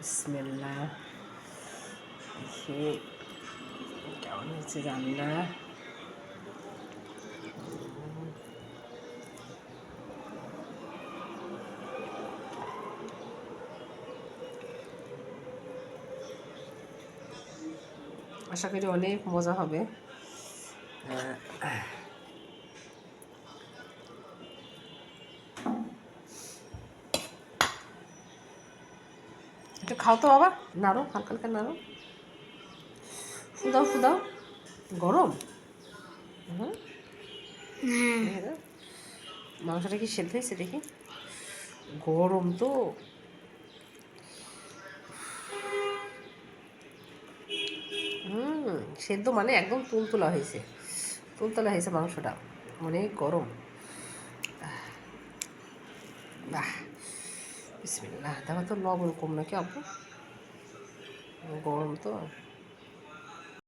বিসমিল্লাহ। দেখি কেমন হয়েছে জানি না। আশা করি অনেক মজা হবে। একটু খাও তো বাবা, নাড়ো, হালকা হালকা নাড়ো, ফুদাও ফুদাও। গরম? হুম, মাংসটা কি সেদ্ধ হয়েছে দেখি। গরম তো। সেদ্ধ মানে একদম তুলতুলা হয়েছে, তুলতুলা হয়েছে মাংসটা, অনেক গরম। বাহ, বিসমিল্লাহ। দেখো তো লবণ কম নাকি আপু, গরম তো।